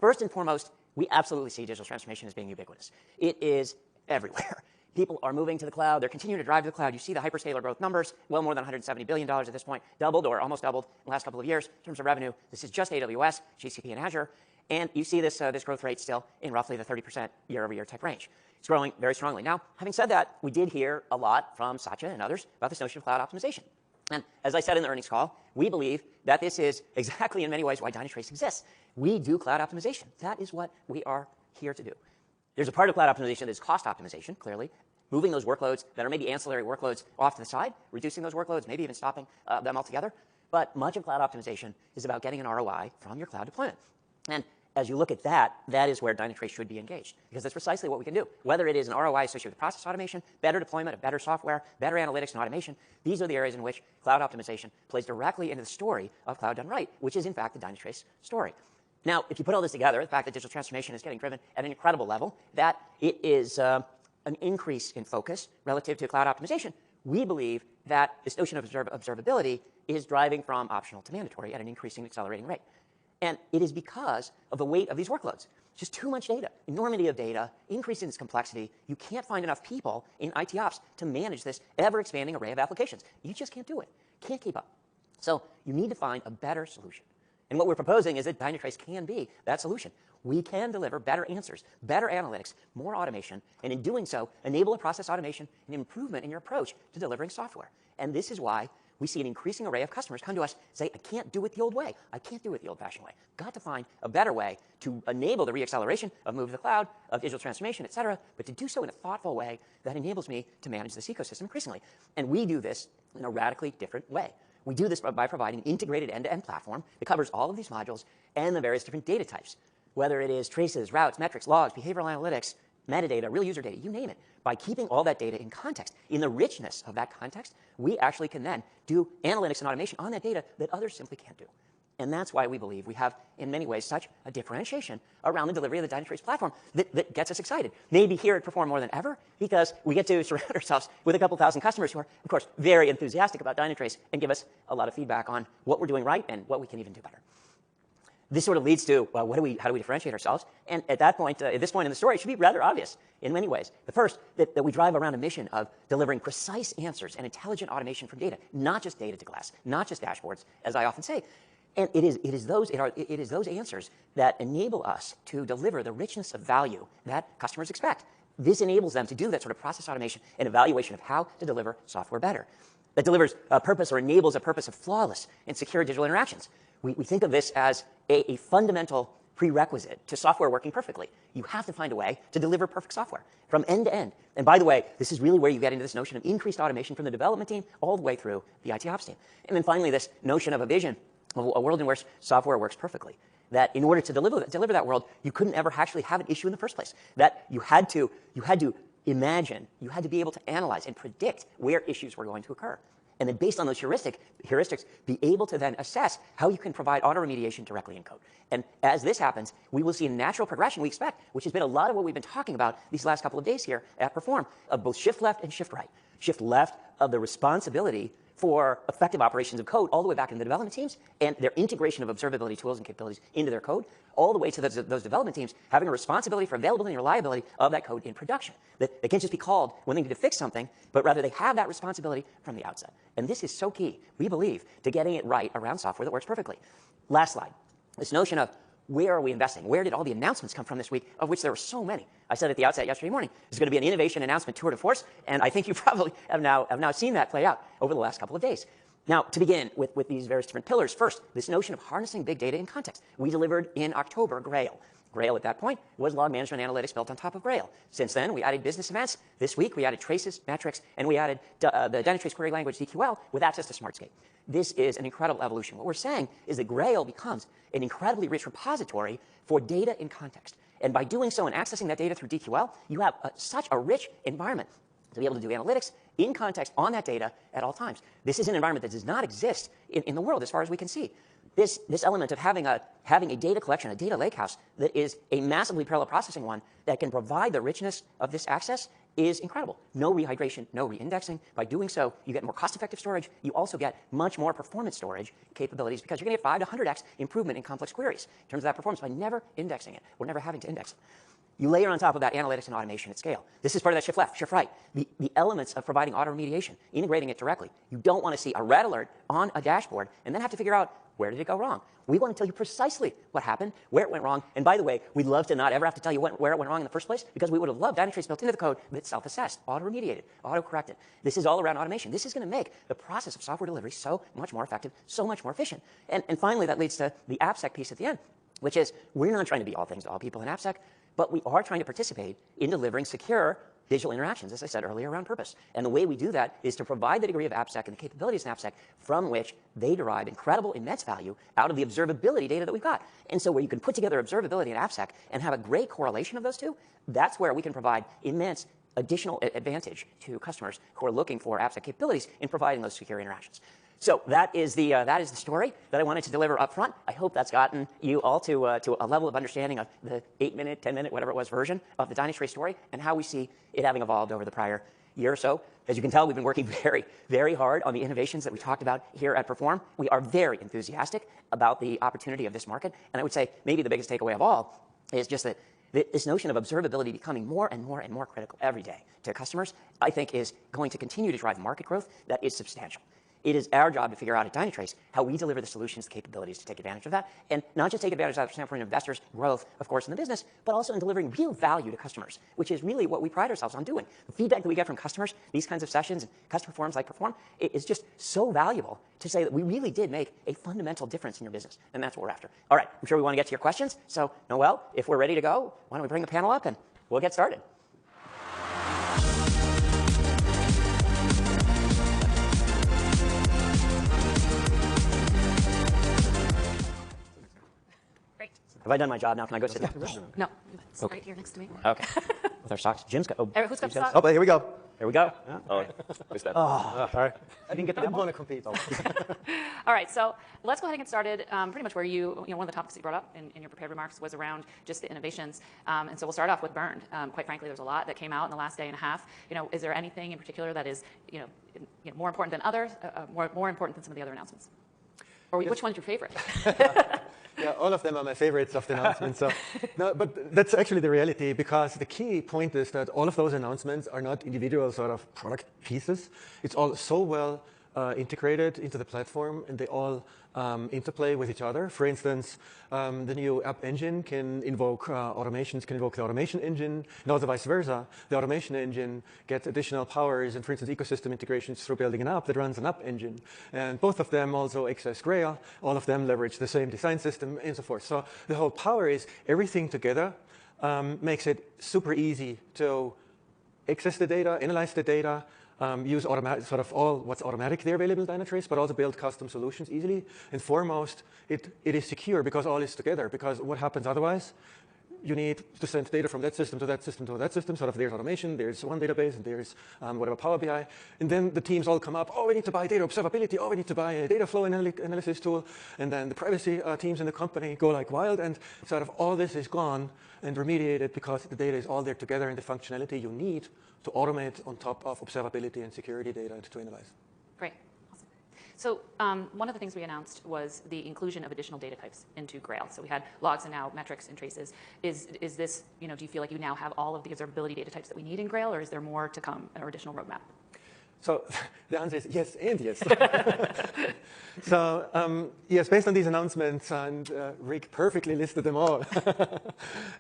First and foremost, we absolutely see digital transformation as being ubiquitous. It is everywhere. People are moving to the cloud. They're continuing to drive to the cloud. You see the hyperscaler growth numbers, well more than $170 billion at this point, doubled or almost doubled in the last couple of years in terms of revenue. This is just AWS, GCP, and Azure. And you see this growth rate still in roughly the 30% year-over-year type range. It's growing very strongly. Now, having said that, we did hear a lot from Satya and others about this notion of cloud optimization. And as I said in the earnings call, we believe that this is exactly in many ways why Dynatrace exists. We do cloud optimization. That is what we are here to do. There's a part of cloud optimization that is cost optimization, clearly, moving those workloads that are maybe ancillary workloads off to the side, reducing those workloads, maybe even stopping them altogether. But much of cloud optimization is about getting an ROI from your cloud deployment. And as you look at that, that is where Dynatrace should be engaged, because that's precisely what we can do. Whether it is an ROI associated with process automation, better deployment of better software, better analytics and automation, these are the areas in which cloud optimization plays directly into the story of cloud done right, which is, in fact, the Dynatrace story. Now, if you put all this together, the fact that digital transformation is getting driven at an incredible level, that it is an increase in focus relative to cloud optimization, we believe that this notion of observability is driving from optional to mandatory at an increasing, accelerating rate. And it is because of the weight of these workloads. Just too much data, enormity of data, increase in its complexity. You can't find enough people in IT ops to manage this ever-expanding array of applications. You just can't do it. Can't keep up. So you need to find a better solution. And what we're proposing is that Dynatrace can be that solution. We can deliver better answers, better analytics, more automation, and in doing so, enable a process automation and improvement in your approach to delivering software. And this is why we see an increasing array of customers come to us and say, I can't do it the old way. I can't do it the old-fashioned way. Got to find a better way to enable the re-acceleration of move to the cloud, of digital transformation, et cetera, but to do so in a thoughtful way that enables me to manage this ecosystem increasingly. And we do this in a radically different way. We do this by providing an integrated end-to-end platform that covers all of these modules and the various different data types, whether it is traces, routes, metrics, logs, behavioral analytics, metadata, real user data, you name it. By keeping all that data in context, in the richness of that context, we actually can then do analytics and automation on that data that others simply can't do. And that's why we believe we have, in many ways, such a differentiation around the delivery of the Dynatrace platform that gets us excited. Maybe here at Perform more than ever, because we get to surround ourselves with a couple thousand customers who are, of course, very enthusiastic about Dynatrace and give us a lot of feedback on what we're doing right and what we can even do better. This sort of leads to, well, how do we differentiate ourselves? And at that point, at this point in the story, it should be rather obvious in many ways. The first, that we drive around a mission of delivering precise answers and intelligent automation from data, not just data to glass, not just dashboards, as I often say. And it is those answers that enable us to deliver the richness of value that customers expect. This enables them to do that sort of process automation and evaluation of how to deliver software better. That delivers a purpose or enables a purpose of flawless and secure digital interactions. We think of this as a fundamental prerequisite to software working perfectly. You have to find a way to deliver perfect software from end to end. And by the way, this is really where you get into this notion of increased automation from the development team all the way through the IT ops team. And then finally, this notion of a vision of a world in which software works perfectly. That in order to deliver that world, you couldn't ever actually have an issue in the first place. That you had to imagine, you had to be able to analyze and predict where issues were going to occur. And then based on those heuristics, be able to then assess how you can provide auto-remediation directly in code. And as this happens, we will see a natural progression we expect, which has been a lot of what we've been talking about these last couple of days here at Perform, of both shift left and shift right. Shift left of the responsibility for effective operations of code all the way back into the development teams and their integration of observability tools and capabilities into their code, all the way to those development teams having a responsibility for availability and reliability of that code in production. That they can't just be called when they need to fix something, but rather they have that responsibility from the outset. And this is so key, we believe, to getting it right around software that works perfectly. Last slide. This notion of where are we investing? Where did all the announcements come from this week, of which there were so many? I said at the outset yesterday morning, there's going to be an innovation announcement tour de force, and I think you probably have now seen that play out over the last couple of days. Now, to begin with these various different pillars, first, this notion of harnessing big data in context. We delivered in October Grail. Grail at that point was log management analytics built on top of Grail. Since then, we added business events. This week, we added traces, metrics, and we added the Dynatrace query language DQL with access to Smartscape. This is an incredible evolution. What we're saying is that Grail becomes an incredibly rich repository for data in context. And by doing so and accessing that data through DQL, you have such a rich environment to be able to do analytics in context on that data at all times. This is an environment that does not exist in the world as far as we can see. This element of having a data collection, a data lakehouse that is a massively parallel processing one that can provide the richness of this access is incredible. No rehydration, no reindexing. By doing so, you get more cost-effective storage. You also get much more performance storage capabilities because you're going to get 5 to 100x improvement in complex queries in terms of that performance by never indexing it or never having to index it. You layer on top of that analytics and automation at scale. This is part of that shift left, shift right. The elements of providing auto remediation, integrating it directly. You don't want to see a red alert on a dashboard and then have to figure out where did it go wrong. We want to tell you precisely what happened, where it went wrong. And by the way, we'd love to not ever have to tell you where it went wrong in the first place because we would have loved Dynatrace built into the code that self-assessed, auto-remediated, auto-corrected. This is all around automation. This is going to make the process of software delivery so much more effective, so much more efficient. And finally, that leads to the AppSec piece at the end, which is we're not trying to be all things to all people in AppSec, but we are trying to participate in delivering secure digital interactions, as I said earlier, around purpose. And the way we do that is to provide the degree of AppSec and the capabilities in AppSec from which they derive incredible, immense value out of the observability data that we've got. And so where you can put together observability and AppSec and have a great correlation of those two, that's where we can provide immense additional advantage to customers who are looking for AppSec capabilities in providing those secure interactions. So that is the story that I wanted to deliver up front. I hope that's gotten you all to a level of understanding of the 8-minute, 10-minute, whatever it was version of the Dynatrace story and how we see it having evolved over the prior year or so. As you can tell, we've been working very, very hard on the innovations that we talked about here at Perform. We are very enthusiastic about the opportunity of this market. And I would say maybe the biggest takeaway of all is just that this notion of observability becoming more and more and more critical every day to customers, I think is going to continue to drive market growth that is substantial. It is our job to figure out at Dynatrace how we deliver the solutions, the capabilities to take advantage of that, and not just take advantage of that from the standpoint of investors' growth, of course, in the business, but also in delivering real value to customers, which is really what we pride ourselves on doing. The feedback that we get from customers, these kinds of sessions, and customer forums like Perform, it is just so valuable to say that we really did make a fundamental difference in your business, and that's what we're after. All right, I'm sure we want to get to your questions, so Noel, if we're ready to go, why don't we bring the panel up and we'll get started. Have I done my job now? Can I go sit down? No, it's right here next to me. Okay. With our socks. Jim's got. Oh, who's got socks? Oh, but here we go. There we go. Yeah. Oh, who's that? Sorry. I didn't get the I didn't want to compete. All right, so let's go ahead and get started. Pretty much where one of the topics that you brought up in your prepared remarks was around just the innovations. And so we'll start off with Burned. Quite frankly, there's a lot that came out in the last day and a half. Is there anything in particular that is, more important than others, more important than some of the other announcements? Or which one's your favorite? Yeah, all of them are my favorites of the announcements. So, no, but that's actually the reality, because the key point is that all of those announcements are not individual sort of product pieces. It's all so well integrated into the platform, and they all interplay with each other. For instance, the new app engine can invoke automations, can invoke the automation engine, and also vice versa. The automation engine gets additional powers and, for instance, ecosystem integrations through building an app that runs an app engine. And both of them also access Grail. All of them leverage the same design system and so forth. So the whole power is everything together makes it super easy to access the data, analyze the data, use sort of all what's automatic there available in Dynatrace, but also build custom solutions easily. And foremost, it is secure because all is together. Because what happens otherwise? You need to send data from that system to that system to that system. Sort of there's automation, there's one database, and there's whatever Power BI. And then the teams all come up, oh, we need to buy data observability, oh, we need to buy a data flow analysis tool. And then the privacy teams in the company go like wild, and sort of all this is gone and remediated because the data is all there together and the functionality you need to automate on top of observability and security data and to analyze. Great. Awesome. So one of the things we announced was the inclusion of additional data types into Grail. So we had logs and now metrics and traces. Is this, do you feel like you now have all of the observability data types that we need in Grail, or is there more to come, or additional roadmap? So the answer is yes and yes. So yes, based on these announcements, and Rick perfectly listed them all,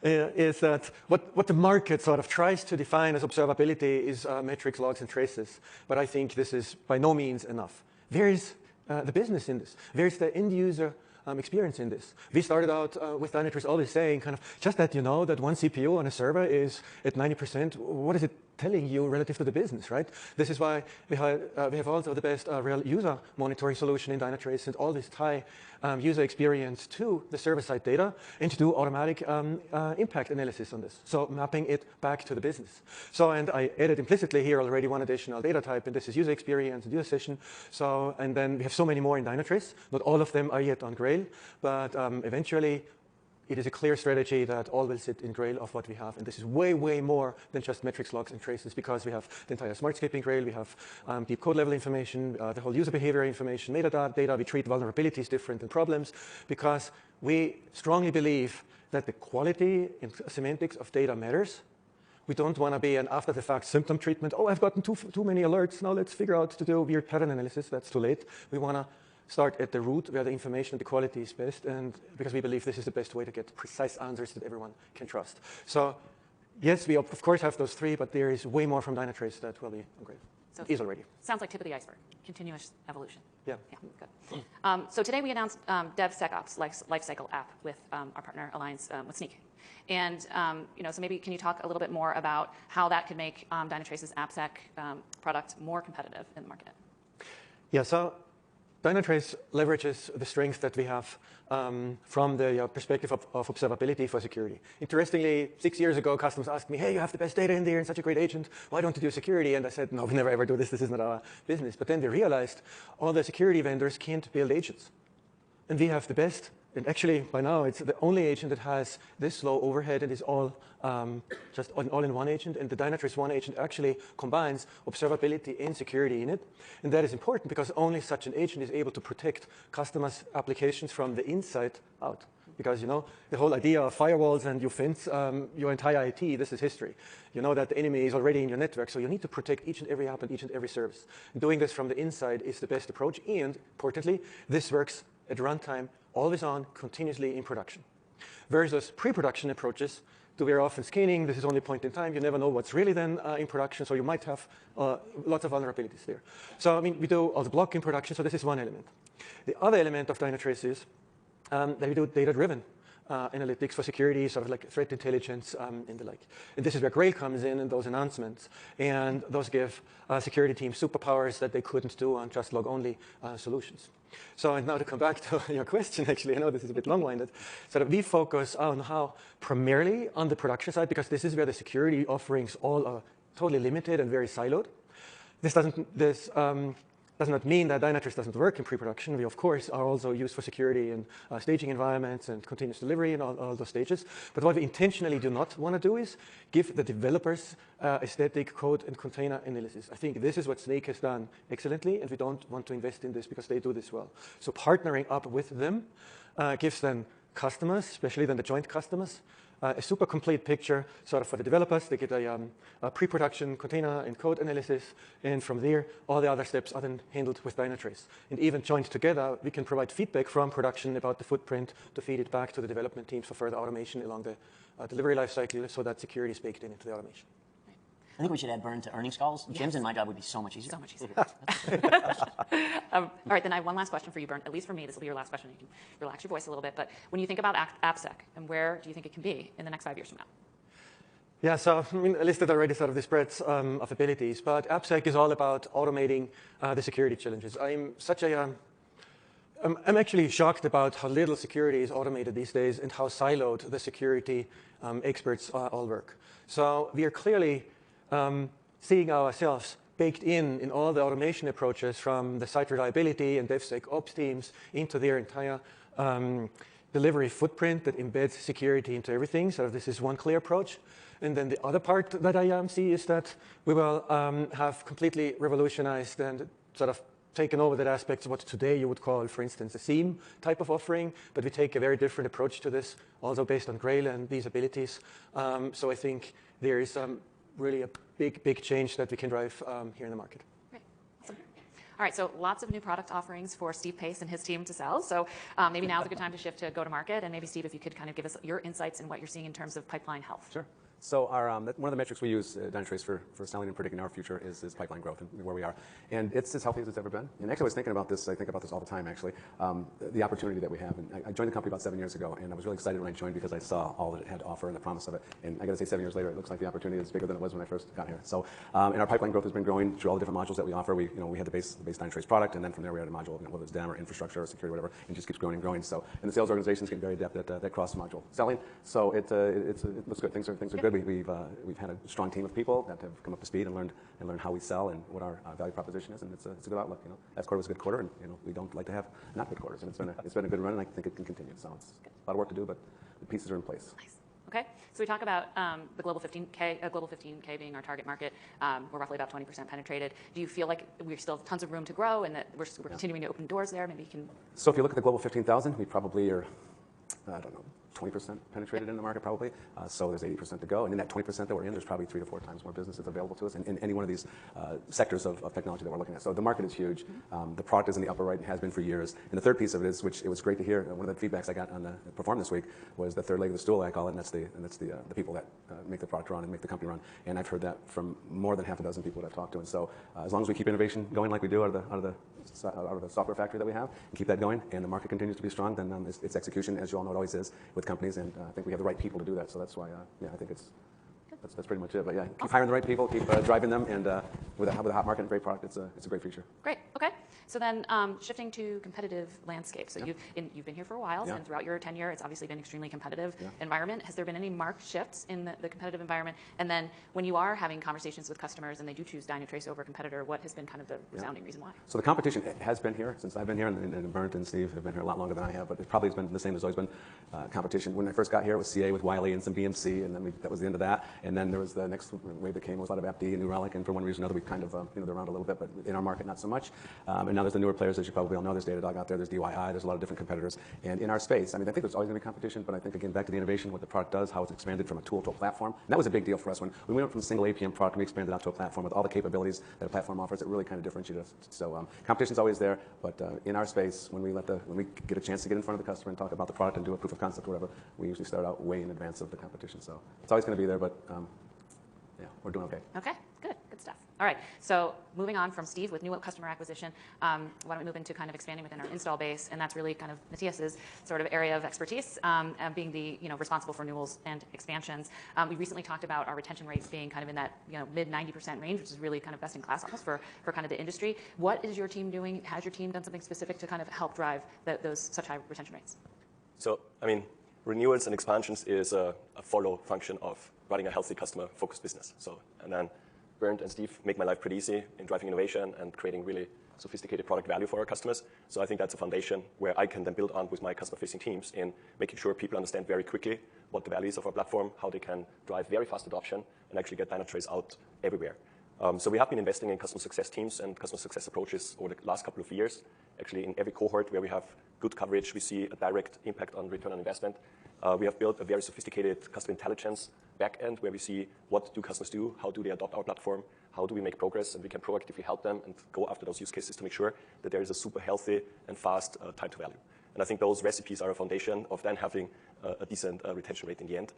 is that what the market sort of tries to define as observability is metrics, logs, and traces. But I think this is by no means enough. There is the business in this. There is the end user experience in this. We started out with Dynatrace always saying kind of, just that you know that one CPU on a server is at 90%, what is it telling you relative to the business, right? This is why we have also the best real user monitoring solution in Dynatrace, and all this tie user experience to the server-side data and to do automatic impact analysis on this. So mapping it back to the business. So, and I added implicitly here already one additional data type, and this is user experience and user session. So, and then we have so many more in Dynatrace. Not all of them are yet on Grail, but eventually it is a clear strategy that all will sit in Grail of what we have. And this is way, way more than just metrics, logs, and traces, because we have the entire smartscaping Grail, we have deep code level information, the whole user behavior information, metadata, we treat vulnerabilities different than problems, because we strongly believe that the quality and semantics of data matters. We don't want to be an after-the-fact symptom treatment. Oh, I've gotten too many alerts. Now let's figure out to do weird pattern analysis. That's too late. We want to start at the root where the information and the quality is best, and because we believe this is the best way to get precise answers that everyone can trust. So yes, we of course have those three, but there is way more from Dynatrace that will be great. So is already. Sounds like tip of the iceberg, continuous evolution. Yeah. Yeah, good. So today we announced DevSecOps Lifecycle app with our partner alliance with Snyk. And so maybe can you talk a little bit more about how that could make Dynatrace's AppSec product more competitive in the market? Yeah, so Dynatrace leverages the strength that we have from the perspective of observability for security. Interestingly, 6 years ago, customers asked me, hey, you have the best data in there and such a great agent. Why don't you do security? And I said, no, we never ever do this. This is not our business. But then they realized all the security vendors can't build agents. And we have the best. And actually, by now, it's the only agent that has this low overhead and is all just an all-in-one agent. And the Dynatrace One agent actually combines observability and security in it. And that is important because only such an agent is able to protect customers' applications from the inside out. Because, the whole idea of firewalls and you fence your entire IT, this is history. You know that the enemy is already in your network, so you need to protect each and every app and each and every service. And doing this from the inside is the best approach. And importantly, this works at runtime, always on, continuously in production. Versus pre-production approaches do very often scanning. This is only point in time. You never know what's really then in production, so you might have lots of vulnerabilities there. So, we do all the block in production, so this is one element. The other element of Dynatrace is that we do data-driven analytics for security, sort of like threat intelligence and the like. And this is where Grail comes in those announcements. And those give security teams superpowers that they couldn't do on just log-only solutions. So and now to come back to your question, actually, I know this is a bit long-winded. So that we focus on how primarily on the production side, because this is where the security offerings all are totally limited and very siloed. This does not mean that Dynatrace doesn't work in pre-production. We, of course, are also used for security in staging environments and continuous delivery and all those stages. But what we intentionally do not want to do is give the developers a static code and container analysis. I think this is what Snyk has done excellently, and we don't want to invest in this because they do this well. So partnering up with them gives then customers, especially then the joint customers, a super complete picture sort of for the developers. They get a pre-production container and code analysis, and from there, all the other steps are then handled with Dynatrace. And even joined together, we can provide feedback from production about the footprint to feed it back to the development teams for further automation along the delivery lifecycle so that security is baked into the automation. I think we should add Burn to earnings calls. Yes. Jim's and my job would be so much easier. So much easier. All right, then I have one last question for you, Bernd. At least for me, this will be your last question. You can relax your voice a little bit. But when you think about AppSec, and where do you think it can be in the next 5 years from now? Yeah, so I listed already sort of the spreads of abilities. But AppSec is all about automating the security challenges. I'm actually shocked about how little security is automated these days and how siloed the security experts all work. So we are clearly seeing ourselves baked in all the automation approaches from the site reliability and DevSecOps teams into their entire delivery footprint that embeds security into everything. So this is one clear approach. And then the other part that I see is that we will have completely revolutionized and sort of taken over that aspect of what today you would call, for instance, a SIEM type of offering, but we take a very different approach to this, also based on Grail and these abilities. So I think there is really a big change that we can drive here in the market. Great. Awesome. All right, so lots of new product offerings for Steve Pace and his team to sell. So maybe now's a good time to shift to go-to-market. And maybe, Steve, if you could kind of give us your insights and what you're seeing in terms of pipeline health. Sure. So one of the metrics we use at Dynatrace for selling and predicting our future is pipeline growth and where we are. And it's as healthy as it's ever been. And actually I was thinking about this, I think about this all the time actually, the opportunity that we have. And I joined the company about 7 years ago, and I was really excited when I joined because I saw all that it had to offer and the promise of it. And I got to say 7 years later, it looks like the opportunity is bigger than it was when I first got here. So and our pipeline growth has been growing through all the different modules that we offer. We had the base Dynatrace product, and then from there we had a module, whether it's DEM or infrastructure or security, whatever, and it just keeps growing and growing. So, and the sales organization is getting very adept at that cross-module selling. So it looks good. Things are good. We've had a strong team of people that have come up to speed and learned how we sell and what our value proposition is, and it's a good outlook. Last quarter was a good quarter, and we don't like to have not good quarters, and it's been a good run, and I think it can continue. So it's a lot of work to do, but the pieces are in place. Nice. Okay, so we talk about the global 15K being our target market. We're roughly about 20% penetrated. Do you feel like we still have tons of room to grow and that we're continuing to open doors there? Maybe you can. So if you look at the global 15,000, we probably are, I don't know, 20% penetrated in the market probably. So there's 80% to go. And in that 20% that we're in, there's probably 3 to 4 times more business that's available to us in any one of these sectors of technology that we're looking at. So the market is huge. The product is in the upper right and has been for years. And the third piece of it is, which it was great to hear, one of the feedbacks I got on the Perform this week was the third leg of the stool, I call it, and that's the people that make the product run and make the company run. And I've heard that from more than half a dozen people that I've talked to. And so as long as we keep innovation going like we do out of the software factory that we have, and keep that going, and the market continues to be strong, then it's execution, as you all know it always is with companies, and I think we have the right people to do that. So that's why, I think that's pretty much it. But yeah, keep hiring the right people, keep driving them, and with a hot market and great product, it's a great feature. Great. Okay. So then, shifting to competitive landscape. So you've been here for a while, and throughout your tenure, it's obviously been an extremely competitive environment. Has there been any marked shifts in the competitive environment? And then, when you are having conversations with customers and they do choose Dynatrace over a competitor, what has been kind of the resounding reason why? So the competition has been here since I've been here, and Bernd and Steve have been here a lot longer than I have. But it probably has been the same. There's always been competition. When I first got here, it was CA with Wiley and some BMC, and then that was the end of that. And then there was the next wave that came was a lot of AppD and New Relic, and for one reason or another, we kind of they're around a little bit, but in our market, not so much. And now there's the newer players, as you probably all know. There's Datadog out there, there's DYI, there's a lot of different competitors. And in our space, I mean, I think there's always going to be competition, but I think, again, back to the innovation, what the product does, how it's expanded from a tool to a platform. And that was a big deal for us. When we went from a single APM product, we expanded out to a platform with all the capabilities that a platform offers. It really kind of differentiated us. So competition's always there, but in our space, when we get a chance to get in front of the customer and talk about the product and do a proof of concept or whatever, we usually start out way in advance of the competition. So it's always going to be there, but yeah, we're doing okay. Okay, good stuff. All right, so moving on from Steve with new customer acquisition, why don't we move into kind of expanding within our install base, and that's really kind of Matthias's sort of area of expertise, being the responsible for renewals and expansions. We recently talked about our retention rates being kind of in that mid 90% range, which is really kind of best in class almost for kind of the industry. What is your team doing? Has your team done something specific to kind of help drive those such high retention rates? So, I mean, renewals and expansions is a follow function of running a healthy customer-focused business. So, and then Bernd and Steve make my life pretty easy in driving innovation and creating really sophisticated product value for our customers. So I think that's a foundation where I can then build on with my customer-facing teams in making sure people understand very quickly what the value is of our platform, how they can drive very fast adoption, and actually get Dynatrace out everywhere. So we have been investing in customer success teams and customer success approaches over the last couple of years. Actually, in every cohort where we have good coverage, we see a direct impact on return on investment. We have built a very sophisticated customer intelligence backend where we see what do customers do, how do they adopt our platform, how do we make progress, and we can proactively help them and go after those use cases to make sure that there is a super healthy and fast time to value. And I think those recipes are a foundation of then having a decent retention rate in the end.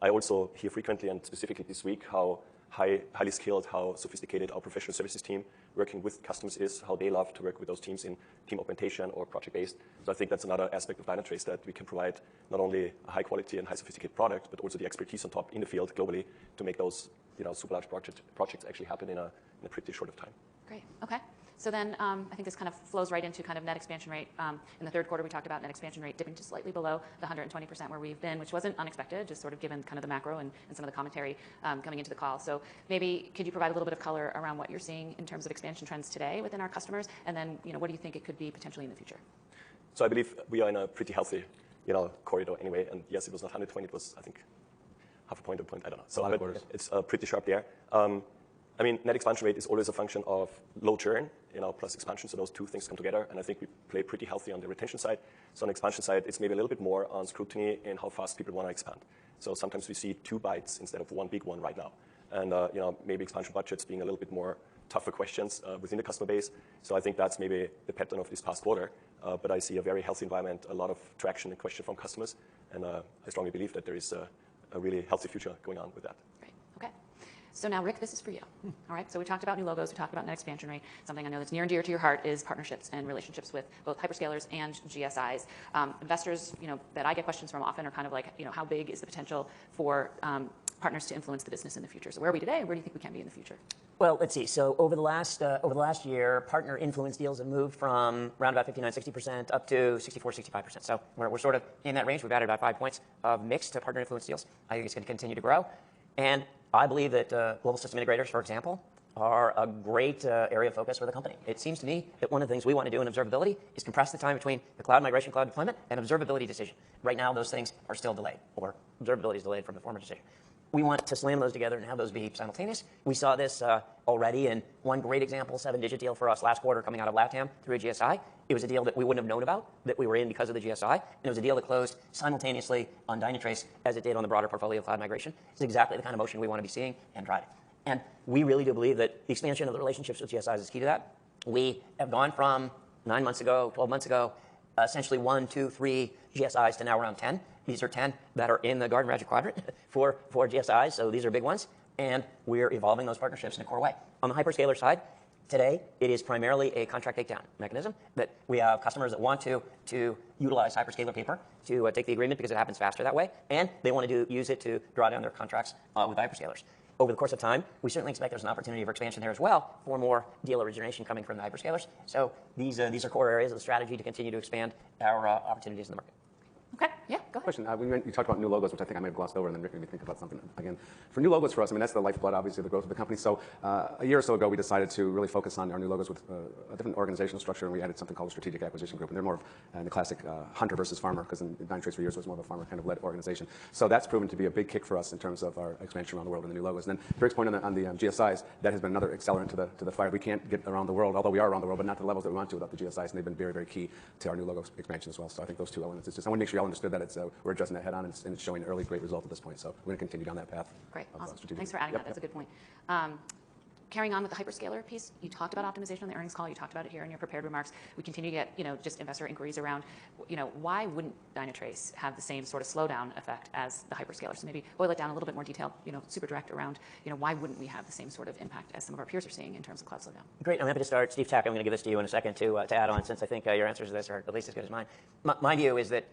I also hear frequently, and specifically this week, how highly skilled, how sophisticated our professional services team working with customers is, how they love to work with those teams in team augmentation or project-based. So I think that's another aspect of Dynatrace, that we can provide not only a high quality and high sophisticated product, but also the expertise on top in the field globally to make those super large projects actually happen in a pretty short of time. Great. Okay. So then I think this kind of flows right into kind of net expansion rate. In the third quarter, we talked about net expansion rate dipping just slightly below the 120% where we've been, which wasn't unexpected, just sort of given kind of the macro and some of the commentary coming into the call. So maybe could you provide a little bit of color around what you're seeing in terms of expansion trends today within our customers? And then what do you think it could be potentially in the future? So I believe we are in a pretty healthy corridor anyway. And yes, it was not 120, it was, I think, half a point, I don't know. So it's pretty sharp there. I mean, net expansion rate is always a function of low churn, plus expansion. So those two things come together. And I think we play pretty healthy on the retention side. So on the expansion side, it's maybe a little bit more on scrutiny in how fast people want to expand. So sometimes we see 2 bites instead of one big one right now. And maybe expansion budgets being a little bit more tougher questions within the customer base. So I think that's maybe the pattern of this past quarter. But I see a very healthy environment, a lot of traction and question from customers. And I strongly believe that there is a really healthy future going on with that. Great. Okay. So now, Rick, this is for you. All right, so we talked about new logos, we talked about net expansion rate. Something I know that's near and dear to your heart is partnerships and relationships with both hyperscalers and GSIs. Investors, that I get questions from often are kind of like, how big is the potential for partners to influence the business in the future? So where are we today, and where do you think we can be in the future? Well, let's see. So over the last year, partner influence deals have moved from around about 59-60% up to 64-65%. So we're sort of in that range. We've added about 5 points of mix to partner influence deals. I think it's going to continue to grow. And I believe that global system integrators, for example, are a great area of focus for the company. It seems to me that one of the things we want to do in observability is compress the time between the cloud migration, cloud deployment, and observability decision. Right now, those things are still delayed, or observability is delayed from the former decision. We want to slam those together and have those be simultaneous. We saw this already in one great example, 7-digit deal for us last quarter coming out of LATAM through a GSI. It was a deal that we wouldn't have known about, that we were in because of the GSI, and it was a deal that closed simultaneously on Dynatrace as it did on the broader portfolio of cloud migration. It's exactly the kind of motion we want to be seeing and driving. And we really do believe that the expansion of the relationships with GSIs is key to that. We have gone from 9 months ago, 12 months ago, essentially 1, 2, 3 GSIs to now around 10. These are 10 that are in the Garden Magic Quadrant for GSIs, so these are big ones. And we're evolving those partnerships in a core way. On the hyperscaler side, today, it is primarily a contract takedown mechanism that we have customers that want to utilize hyperscaler paper to take the agreement because it happens faster that way, and they want to use it to draw down their contracts with hyperscalers. Over the course of time, we certainly expect there's an opportunity for expansion there as well for more deal origination coming from the hyperscalers. So these are core areas of the strategy to continue to expand our opportunities in the market. Okay, yeah, go ahead. Question. You talked about new logos, which I think I may have glossed over, and then Rick made me think about something again. For new logos for us, I mean, that's the lifeblood, obviously, of the growth of the company. So a year or so ago, we decided to really focus on our new logos with a different organizational structure, and we added something called a strategic acquisition group. And they're more of in the classic hunter versus farmer, because in Dynatrace for years was more of a farmer kind of led organization. So that's proven to be a big kick for us in terms of our expansion around the world and the new logos. And then Rick's point on the GSIs, that has been another accelerant to the fire. We can't get around the world, although we are around the world, but not to the levels that we want to without the GSIs, and they've been very, very key to our new logo expansion as well. So I think those two elements. It's just, I want to make sure y'all understood that we're addressing that head on, and it's showing early great result at this point. So we're going to continue down that path. Great, awesome. Thanks for adding that. That's a good point. Carrying on with the hyperscaler piece, you talked about optimization on the earnings call. You talked about it here in your prepared remarks. We continue to get, just investor inquiries around, why wouldn't Dynatrace have the same sort of slowdown effect as the hyperscalers? So maybe boil it down a little bit more detail, super direct around, why wouldn't we have the same sort of impact as some of our peers are seeing in terms of cloud slowdown? Great. I'm happy to start. Steve Tack, I'm going to give this to you in a second to add on, since I think your answers to this are at least as good as mine. My view is that,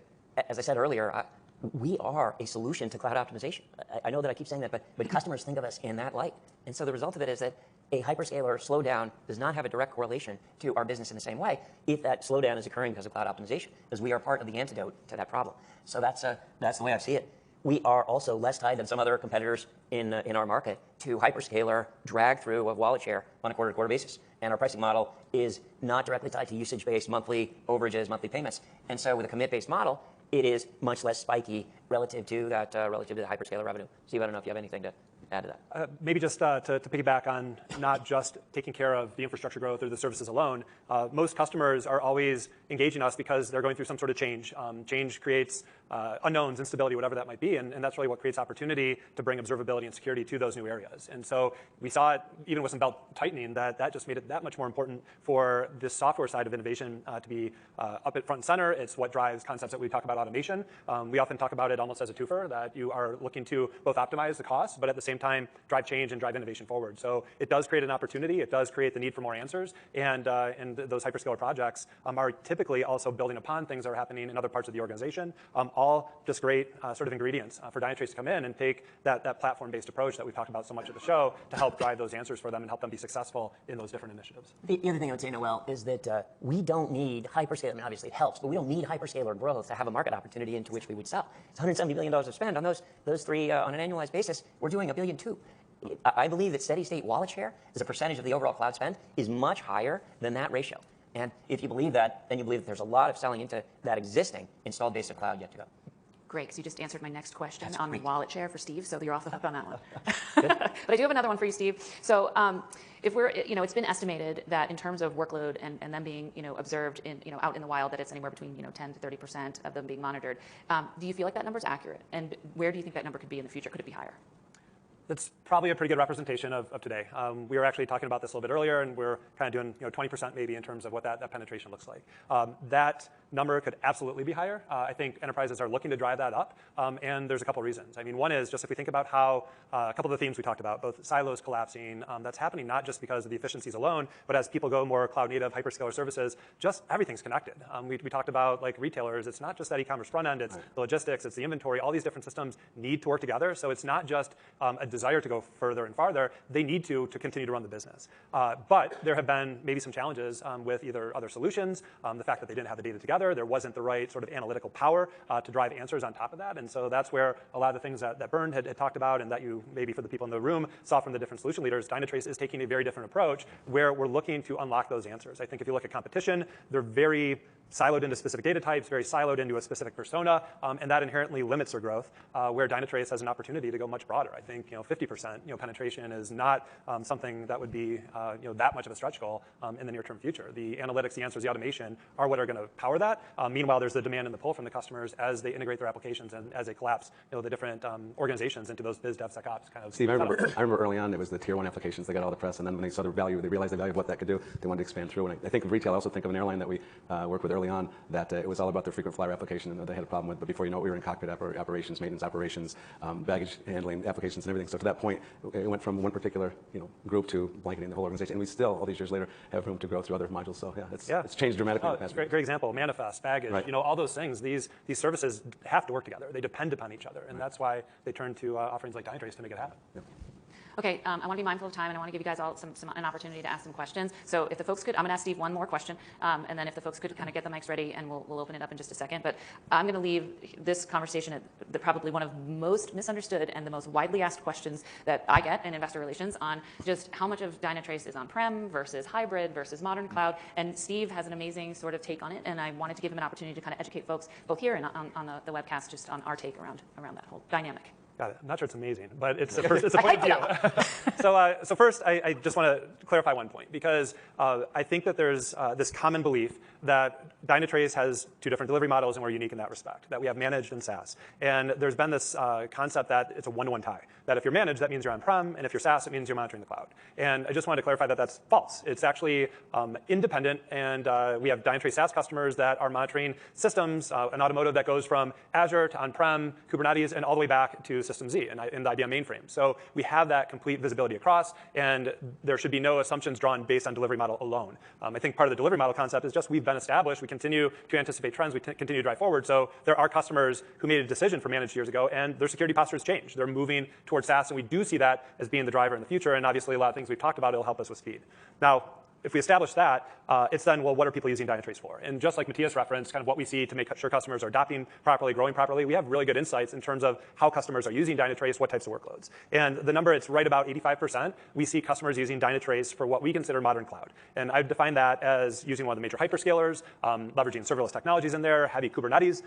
as I said earlier, we are a solution to cloud optimization. I know that I keep saying that, but customers think of us in that light. And so the result of it is that a hyperscaler slowdown does not have a direct correlation to our business in the same way if that slowdown is occurring because of cloud optimization, because we are part of the antidote to that problem. So that's the way I see it. We are also less tied than some other competitors in our market to hyperscaler drag through of wallet share on a quarter-to-quarter basis. And our pricing model is not directly tied to usage-based monthly overages, monthly payments. And so with a commit-based model, it is much less spiky relative to that, relative to the hyperscaler revenue. Steve, I don't know if you have anything to add to that. Maybe just to piggyback on not just taking care of the infrastructure growth or the services alone, most customers are always engaging us because they're going through some sort of change. Change creates unknowns, instability, whatever that might be, and that's really what creates opportunity to bring observability and security to those new areas. And so we saw it, even with some belt tightening, that just made it that much more important for this software side of innovation to be up at front and center. It's what drives concepts that we talk about automation. We often talk about it almost as a twofer, that you are looking to both optimize the cost, but at the same time, drive change and drive innovation forward. So it does create an opportunity. It does create the need for more answers. And those hyperscaler projects are typically also building upon things that are happening in other parts of the organization. All just great sort of ingredients for Dynatrace to come in and take that platform-based approach that we've talked about so much at the show to help drive those answers for them and help them be successful in those different initiatives. The other thing I would say, Noel, is that we don't need hyperscaler. I mean, obviously it helps, but we don't need hyperscaler growth to have a market opportunity into which we would sell. It's $170 billion of spend on those three on an annualized basis. We're doing $1.2 billion. I believe that steady state wallet share as a percentage of the overall cloud spend is much higher than that ratio. And if you believe that, then you believe that there's a lot of selling into that existing installed base of cloud yet to go. Great, because you just answered my next question on the wallet share for Steve, so you're off the hook on that one. But I do have another one for you, Steve. So if we're, it's been estimated that in terms of workload and them being, observed in, out in the wild, that it's anywhere between, 10 to 30% of them being monitored. Do you feel like that number is accurate? And where do you think that number could be in the future? Could it be higher? That's probably a pretty good representation of today. We were actually talking about this a little bit earlier, and we're kind of doing 20% maybe in terms of what that penetration looks like. That number could absolutely be higher. I think enterprises are looking to drive that up, and there's a couple reasons. I mean, one is just if we think about how a couple of the themes we talked about, both silos collapsing, that's happening not just because of the efficiencies alone, but as people go more cloud native, hyperscaler services, just everything's connected. We talked about like retailers. It's not just that e-commerce front end, it's the logistics, it's the inventory. All these different systems need to work together. So it's not just a desire to go further and farther. They need to continue to run the business. But there have been maybe some challenges with either other solutions, the fact that they didn't have the data together, together. There wasn't the right sort of analytical power to drive answers on top of that. And so that's where a lot of the things that Bernd had talked about, and that you, maybe for the people in the room, saw from the different solution leaders, Dynatrace is taking a very different approach where we're looking to unlock those answers. I think if you look at competition, they're very siloed into specific data types, very siloed into a specific persona, and that inherently limits their growth, where Dynatrace has an opportunity to go much broader. I think 50% penetration is not something that would be that much of a stretch goal in the near-term future. The analytics, the answers, the automation are what are going to power that. Meanwhile, there's the demand and the pull from the customers as they integrate their applications and as they collapse the different organizations into those biz, dev, SecOps kind of. Steve, I remember early on it was the tier 1 applications that got all the press, and then when they saw the value, they realized the value of what that could do, they wanted to expand through. And I think of retail, I also think of an airline that we worked with early on, that it was all about their frequent flyer application and that they had a problem with. But before you know it, we were in cockpit operations, maintenance operations, baggage handling applications, and everything. So to that point, it went from one particular group to blanketing the whole organization. And we still, all these years later, have room to grow through other modules. So it's changed dramatically. It's a great example. Manifest, baggage, right. All those things. These services have to work together. They depend upon each other, and that's why they turn to offerings like Dynatrace to make it happen. Yep. Okay, I want to be mindful of time, and I want to give you guys all an opportunity to ask some questions. So if the folks could, I'm going to ask Steve one more question, and then if the folks could kind of get the mics ready, and we'll open it up in just a second. But I'm going to leave this conversation at probably one of the most misunderstood and the most widely asked questions that I get in investor relations on just how much of Dynatrace is on-prem versus hybrid versus modern cloud. And Steve has an amazing sort of take on it, and I wanted to give him an opportunity to kind of educate folks both here and on the webcast just on our take around that whole dynamic. Got it. I'm not sure it's amazing, but it's a point of view. So first, I just want to clarify one point, because I think that there's this common belief that Dynatrace has two different delivery models, and we're unique in that respect, that we have managed and SaaS. And there's been this concept that it's a one-to-one tie, that if you're managed, that means you're on-prem, and if you're SaaS, it means you're monitoring the cloud. And I just wanted to clarify that that's false. It's actually independent, and we have Dynatrace SaaS customers that are monitoring systems, an automotive that goes from Azure to on-prem, Kubernetes, and all the way back to System Z in the IBM mainframe. So we have that complete visibility across, and there should be no assumptions drawn based on delivery model alone. I think part of the delivery model concept is just we've been established, we continue to anticipate trends, we continue to drive forward. So there are customers who made a decision for managed years ago, and their security posture has changed. They're moving towards SaaS, and we do see that as being the driver in the future, and obviously a lot of things we've talked about, it'll help us with speed. Now, if we establish that, it's then, well, what are people using Dynatrace for? And just like Matthias referenced, kind of what we see to make sure customers are adopting properly, growing properly, we have really good insights in terms of how customers are using Dynatrace, what types of workloads. And the number, it's right about 85%. We see customers using Dynatrace for what we consider modern cloud. And I've defined that as using one of the major hyperscalers, leveraging serverless technologies in there, heavy Kubernetes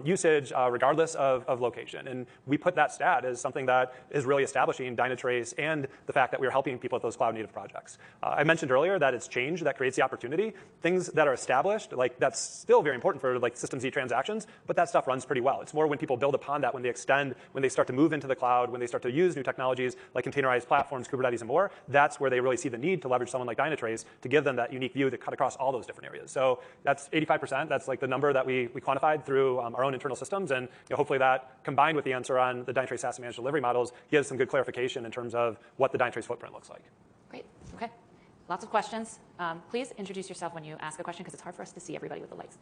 usage, regardless of location. And we put that stat as something that is really establishing Dynatrace and the fact that we're helping people with those cloud-native projects. I mentioned earlier that it's change that creates the opportunity. Things that are established, like that's still very important for like System Z transactions, but that stuff runs pretty well. It's more when people build upon that, when they extend, when they start to move into the cloud, when they start to use new technologies like containerized platforms, Kubernetes, and more, that's where they really see the need to leverage someone like Dynatrace to give them that unique view to cut across all those different areas. So that's 85%. That's like the number that we quantified through our own internal systems, and hopefully that, combined with the answer on the Dynatrace SaaS managed delivery models, gives some good clarification in terms of what the Dynatrace footprint looks like. Great. Okay. Lots of questions. Please introduce yourself when you ask a question, because it's hard for us to see everybody with the lights.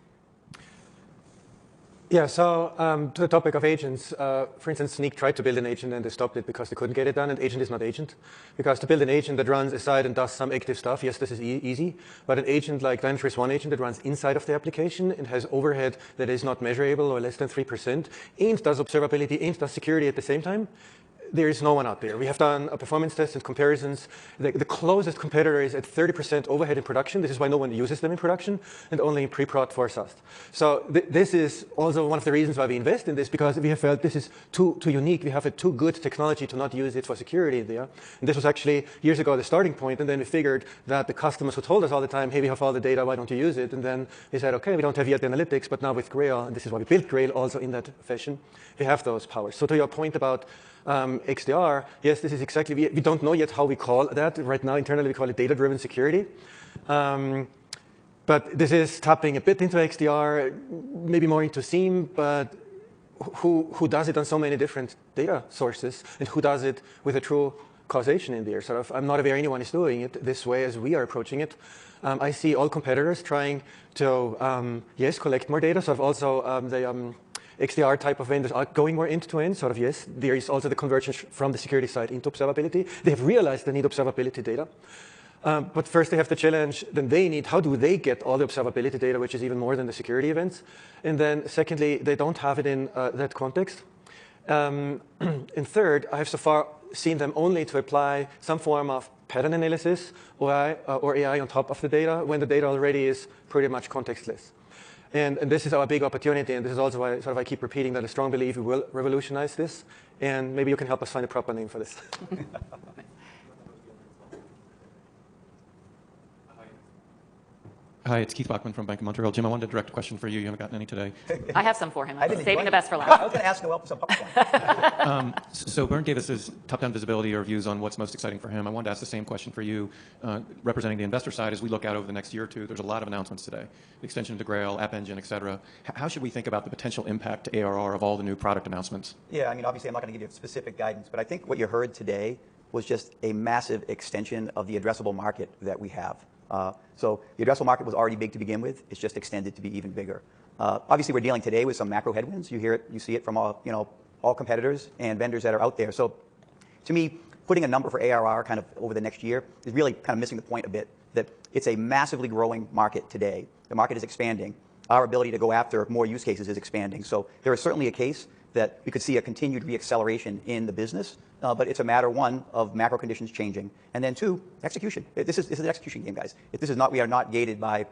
Yeah, so to the topic of agents, for instance, Sneak tried to build an agent and they stopped it because they couldn't get it done, and agent is not agent. Because to build an agent that runs aside and does some active stuff, yes, this is easy, but an agent like Dynatrace One agent that runs inside of the application and has overhead that is not measurable or less than 3%, and does observability and does security at the same time, there is no one out there. We have done a performance test and comparisons. The closest competitor is at 30% overhead in production. This is why no one uses them in production, and only in pre-prod for SaaS. So this is also one of the reasons why we invest in this, because we have felt this is too unique. We have a too good technology to not use it for security there. And this was actually years ago the starting point, and then we figured that the customers who told us all the time, hey, we have all the data, why don't you use it? And then we said, okay, we don't have yet analytics, but now with Grail, and this is why we built Grail also in that fashion, we have those powers. So to your point about XDR, yes, this is exactly, we don't know yet how we call that. Right now, internally, we call it data-driven security. But this is tapping a bit into XDR, maybe more into SIEM, but who does it on so many different data sources, and who does it with a true causation in there? Sort of, I'm not aware anyone is doing it this way as we are approaching it. I see all competitors trying to, yes, collect more data. So I've also XDR type of vendors are going more end-to-end, sort of, yes. There is also the convergence from the security side into observability. They have realized they need observability data. But first they have the challenge, then they need, how do they get all the observability data, which is even more than the security events? And then secondly, they don't have it in that context. And third, I have so far seen them only to apply some form of pattern analysis or AI on top of the data when the data already is pretty much contextless. And this is our big opportunity, and this is also why I keep repeating that I strongly believe we will revolutionize this, and maybe you can help us find a proper name for this. Hi, it's Keith Bachman from Bank of Montreal. Jim, I wanted to direct a question for you. You haven't gotten any today. I have some for him. I'm saving the best for last. I was going to ask Noel for some popcorn. So Bernd gave us his top-down visibility or views on what's most exciting for him. I wanted to ask the same question for you, representing the investor side. As we look out over the next year or two, there's a lot of announcements today. The extension to Grail, App Engine, et cetera. How should we think about the potential impact to ARR of all the new product announcements? Yeah, I mean, obviously, I'm not going to give you specific guidance, but I think what you heard today was just a massive extension of the addressable market that we have. So the addressable market was already big to begin with. It's just extended to be even bigger. Obviously, we're dealing today with some macro headwinds. You hear it, you see it from all competitors and vendors that are out there. So to me, putting a number for ARR kind of over the next year is really kind of missing the point a bit, that it's a massively growing market today. The market is expanding. Our ability to go after more use cases is expanding. So there is certainly a case that we could see a continued reacceleration in the business, but it's a matter, one, of macro conditions changing, and then two, execution. This is an execution game, guys. We are not gated by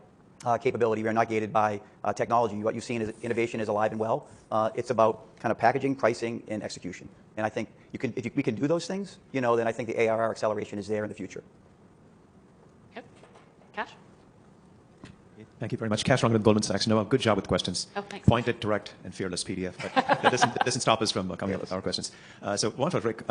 capability. We are not gated by technology. What you've seen is innovation is alive and well. It's about kind of packaging, pricing, and execution. And I think if we can do those things, then I think the ARR acceleration is there in the future. Okay. Cash? Thank you very much. Cash Rong with Goldman Sachs. Noah, good job with questions. Oh, thanks. Pointed, direct, and fearless PDF. But that doesn't stop us from coming up with our questions. So one for Rick.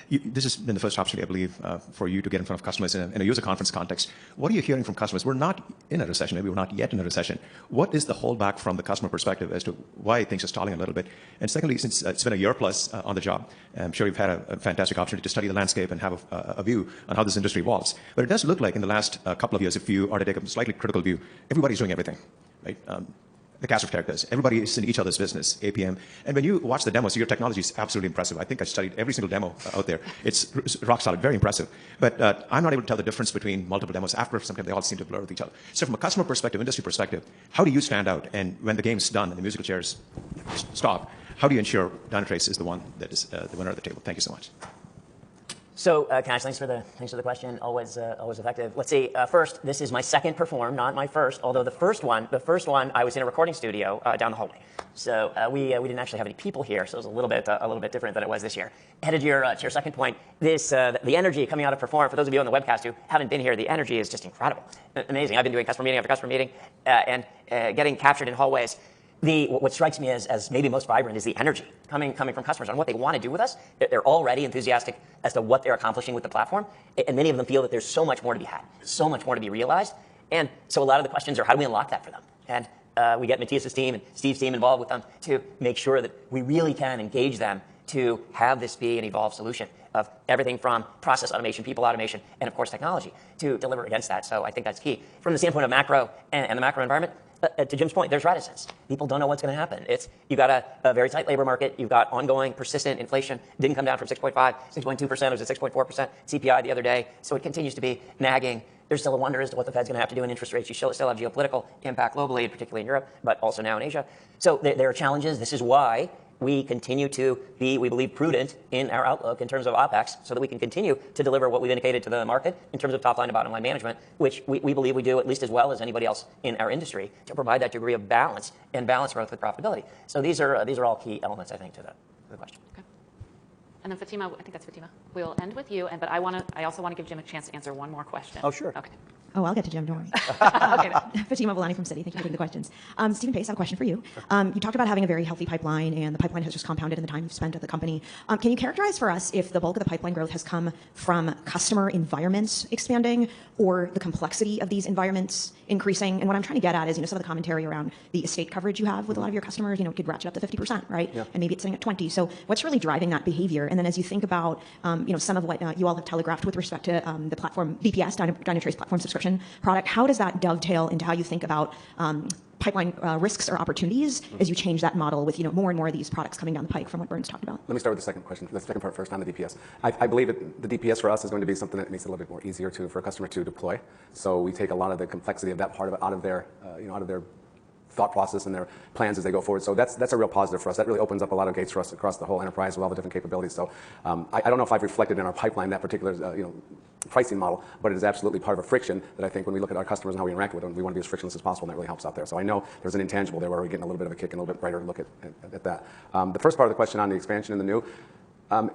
This has been the first opportunity, I believe, for you to get in front of customers in a user conference context. What are you hearing from customers? We're not in a recession. Maybe we're not yet in a recession. What is the holdback from the customer perspective as to why things are stalling a little bit? And secondly, since it's been a year plus on the job, I'm sure you've had a fantastic opportunity to study the landscape and have a view on how this industry evolves. But it does look like in the last couple of years, if you are to take a slightly critical view, everybody's doing everything, right? The cast of characters. Everybody is in each other's business, APM. And when you watch the demos, your technology is absolutely impressive. I think I studied every single demo out there. It's rock solid, very impressive. But I'm not able to tell the difference between multiple demos. After sometimes they all seem to blur with each other. So from a customer perspective, industry perspective, how do you stand out? And when the game's done and the musical chairs stop, how do you ensure Dynatrace is the one that is the winner of the table? Thank you so much. So, Cash, thanks for the question. Always effective. Let's see. First, this is my second perform, not my first. Although the first one, I was in a recording studio down the hallway. So we didn't actually have any people here, so it was a little bit different than it was this year. Headed to your second point. The energy coming out of perform. For those of you on the webcast who haven't been here, the energy is just incredible, amazing. I've been doing customer meeting after customer meeting, and getting captured in hallways. What strikes me as maybe most vibrant is the energy coming from customers on what they want to do with us. They're already enthusiastic as to what they're accomplishing with the platform, and many of them feel that there's so much more to be had, so much more to be realized. And so a lot of the questions are, how do we unlock that for them? And we get Matthias's team and Steve's team involved with them to make sure that we really can engage them to have this be an evolved solution of everything from process automation, people automation, and of course technology to deliver against that. So I think that's key. From the standpoint of macro and the macro environment, to Jim's point, there's reticence. People don't know what's going to happen. You've got a very tight labor market. You've got ongoing, persistent inflation. Didn't come down from 6.5, 6.2%. It was at 6.4% CPI the other day. So it continues to be nagging. There's still a wonder as to what the Fed's going to have to do in interest rates. You still have geopolitical impact globally, particularly in Europe, but also now in Asia. So there are challenges. This is why we continue to be, we believe, prudent in our outlook in terms of OpEx so that we can continue to deliver what we've indicated to the market in terms of top line and bottom line management, which we believe we do at least as well as anybody else in our industry to provide that degree of balance and balance growth with profitability. So these are all key elements, I think, to the question. Okay. And then Fatima, I think that's Fatima. We'll end with you, but I also want to give Jim a chance to answer one more question. Oh, sure. Okay. Oh, I'll get to Jim, don't worry. Okay. Fatima Villani from Citi. Thank you for taking the questions. Stephen Pace, I have a question for you. You talked about having a very healthy pipeline, and the pipeline has just compounded in the time you've spent at the company. Can you characterize for us if the bulk of the pipeline growth has come from customer environments expanding or the complexity of these environments increasing? And what I'm trying to get at is, some of the commentary around the estate coverage you have with a lot of your customers, could ratchet up to 50%, right? Yeah. And maybe it's sitting at 20. So what's really driving that behavior? And then as you think about, some of what you all have telegraphed with respect to the platform, DPS, Dynatrace Platform Subscription subscription product. How does that dovetail into how you think about pipeline risks or opportunities as you change that model with more and more of these products coming down the pike from what Bernd's talked about? Let me start with the second question, the second part first on the DPS. I believe the DPS for us is going to be something that makes it a little bit more easier for a customer to deploy. So we take a lot of the complexity of that part of it out of their thought process and their plans as they go forward. So that's a real positive for us. That really opens up a lot of gates for us across the whole enterprise with all the different capabilities. So I don't know if I've reflected in our pipeline that particular pricing model, but it is absolutely part of a friction that I think when we look at our customers and how we interact with them, we want to be as frictionless as possible, and that really helps out there. So I know there's an intangible there where we're getting a little bit of a kick and a little bit brighter look at that. The first part of the question on the expansion and the new,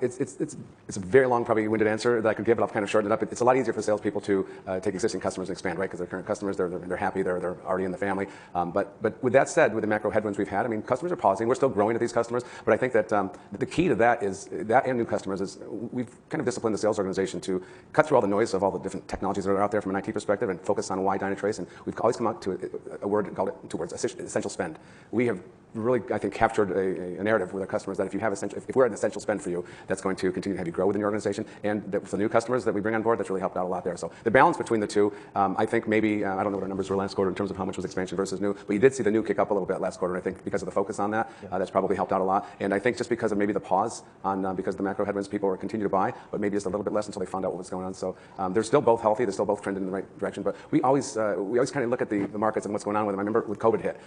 it's a very long, probably winded answer that I could give, but I'll kind of shorten it up. It's a lot easier for salespeople to take existing customers and expand, right? Because they're current customers, they're happy, they're already in the family. But with that said, with the macro headwinds we've had, I mean, customers are pausing. We're still growing at these customers, but I think that the key to that is that and new customers is we've kind of disciplined the sales organization to cut through all the noise of all the different technologies that are out there from an IT perspective and focus on why Dynatrace. And we've always come out to a word called it two words: essential spend. We have really, I think, captured a narrative with our customers that if we're an essential spend for you, that's going to continue to have you grow within your organization. And that for the new customers that we bring on board, that's really helped out a lot there. So the balance between the two, I think maybe, I don't know what our numbers were last quarter in terms of how much was expansion versus new, but you did see the new kick up a little bit last quarter. And I think because of the focus on that, that's probably helped out a lot. And I think just because of maybe the pause on, because of the macro headwinds, people are continue to buy, but maybe just a little bit less until they found out what was going on. So they're still both healthy. They're still both trending in the right direction. But we always kind of look at the markets and what's going on with them. I remember when COVID hit,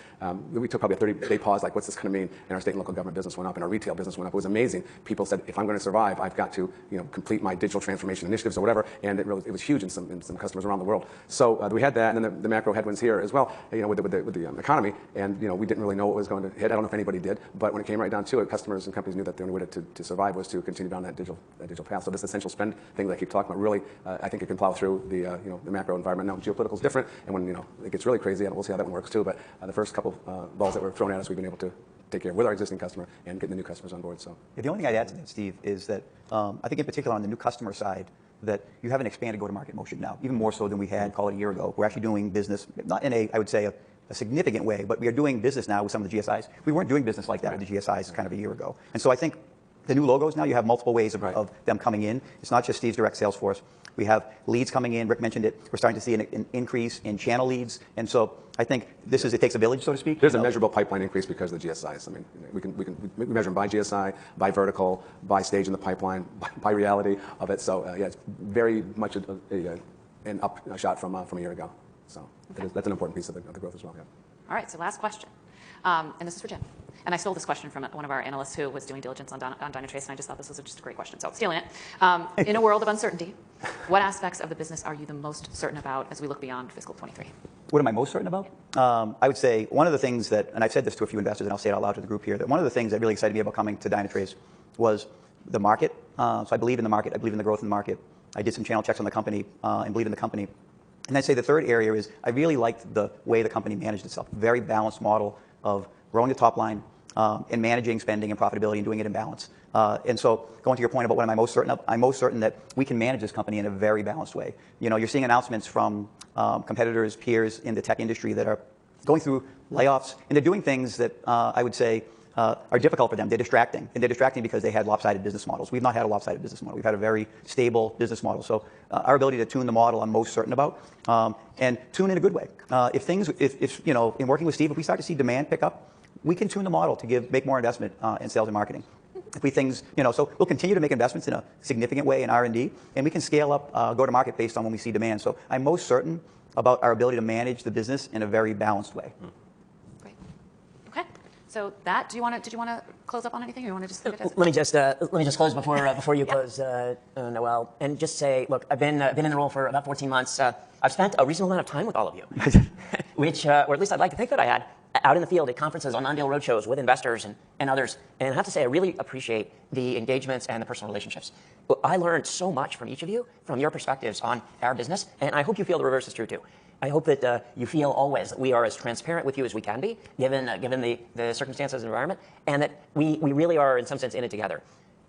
we took probably a 30-day pause, like what's this going to mean? And our state and local government business went up, and our retail business went up. It was amazing. People said, if I'm going to survive, I've got to complete my digital transformation initiatives or whatever. And it was huge in some customers around the world. So we had that, and then the macro headwinds here as well, with the economy. And we didn't really know what was going to hit. I don't know if anybody did, but when it came right down to it, customers and companies knew that the only way to survive was to continue down that digital path. So this essential spend thing that I keep talking about, really, I think it can plow through the macro environment. Now geopolitical is different, and when it gets really crazy, and we'll see how that one works too. But the first couple balls that were thrown at us, we've been able to take care of with our existing customer and getting the new customers on board. So the only thing I'd add to that, Steve, is that I think in particular on the new customer side, that you have an expanded go-to-market motion now, even more so than we had, call it a year ago. We're actually doing business, not in I would say, a significant way, but we are doing business now with some of the GSIs. We weren't doing business like that with the GSIs kind of a year ago. And so I think the new logos now, you have multiple ways of them coming in. It's not just Steve's direct sales force. We have leads coming in. Rick mentioned it. We're starting to see an increase in channel leads. And so I think it takes a village, so to speak. There's a measurable pipeline increase because of the GSIs. I mean, we measure them by GSI, by vertical, by stage in the pipeline, by reality of it. So it's very much an upshot from a year ago. So that's an important piece of the growth as well. Yeah. All right, so last question. And this is for Jim. And I stole this question from one of our analysts who was doing diligence on Dynatrace, and I just thought this was just a great question. So I'm stealing it. In a world of uncertainty, what aspects of the business are you the most certain about as we look beyond fiscal 23? What am I most certain about? I would say one of the things that, and I've said this to a few investors, and I'll say it out loud to the group here, that one of the things that really excited me about coming to Dynatrace was the market. So I believe in the market. I believe in the growth in the market. I did some channel checks on the company and believe in the company. And I'd say the third area is I really liked the way the company managed itself. Very balanced model of growing the top line and managing spending and profitability and doing it in balance. And so going to your point about what am I most certain of, I'm most certain that we can manage this company in a very balanced way. You're seeing announcements from competitors, peers in the tech industry that are going through layoffs, and they're doing things that I would say are difficult for them. They're distracting. And they're distracting because they had lopsided business models. We've not had a lopsided business model. We've had a very stable business model. So our ability to tune the model I'm most certain about, and tune in a good way. If in working with Steve, if we start to see demand pick up, we can tune the model to make more investment in sales and marketing. So we'll continue to make investments in a significant way in R&D, and we can scale up go-to-market based on when we see demand. So I'm most certain about our ability to manage the business in a very balanced way. Great. Okay. So did you want to close up on anything, or you want to just leave it as let me just close before you close, Noelle, and just say, look, I've been in the role for about 14 months. I've spent a reasonable amount of time with all of you, which, or at least I'd like to think that I had, out in the field at conferences, on non-deal roadshows with investors and others. And I have to say, I really appreciate the engagements and the personal relationships. I learned so much from each of you, from your perspectives on our business, and I hope you feel the reverse is true too. I hope that you feel always that we are as transparent with you as we can be, given the circumstances and environment, and that we really are, in some sense, in it together.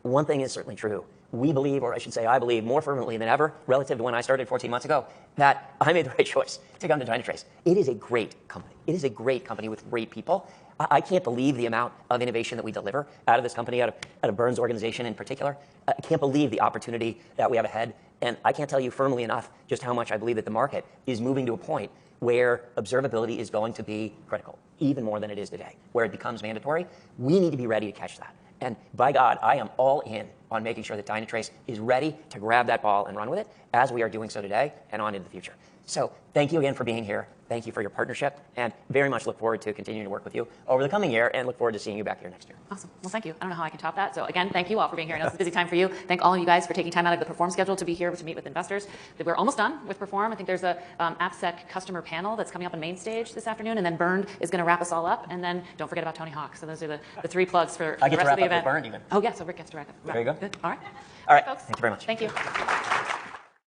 One thing is certainly true. We believe, or I should say I believe more fervently than ever, relative to when I started 14 months ago, that I made the right choice to come to Dynatrace. It is a great company. It is a great company with great people. I can't believe the amount of innovation that we deliver out of this company, out of Bernd's organization in particular. I can't believe the opportunity that we have ahead. And I can't tell you firmly enough just how much I believe that the market is moving to a point where observability is going to be critical, even more than it is today, where it becomes mandatory. We need to be ready to catch that. And by God, I am all in on making sure that Dynatrace is ready to grab that ball and run with it, as we are doing so today and on into the future. So thank you again for being here. Thank you for your partnership, and very much look forward to continuing to work with you over the coming year, and look forward to seeing you back here next year. Awesome. Well, thank you. I don't know how I can top that. So again, thank you all for being here. I know it's a busy time for you. Thank all of you guys for taking time out of the Perform schedule to be here to meet with investors. We're almost done with Perform. I think there's a AppSec customer panel that's coming up on main stage this afternoon, and then Bernd is going to wrap us all up. And then don't forget about Tony Hawk. So those are the 3 plugs for the rest of the event. Bernd even. Oh, yeah, so Rick gets to wrap up. There you go. Good. All right. All right. folks. Thank you very much. Thank you.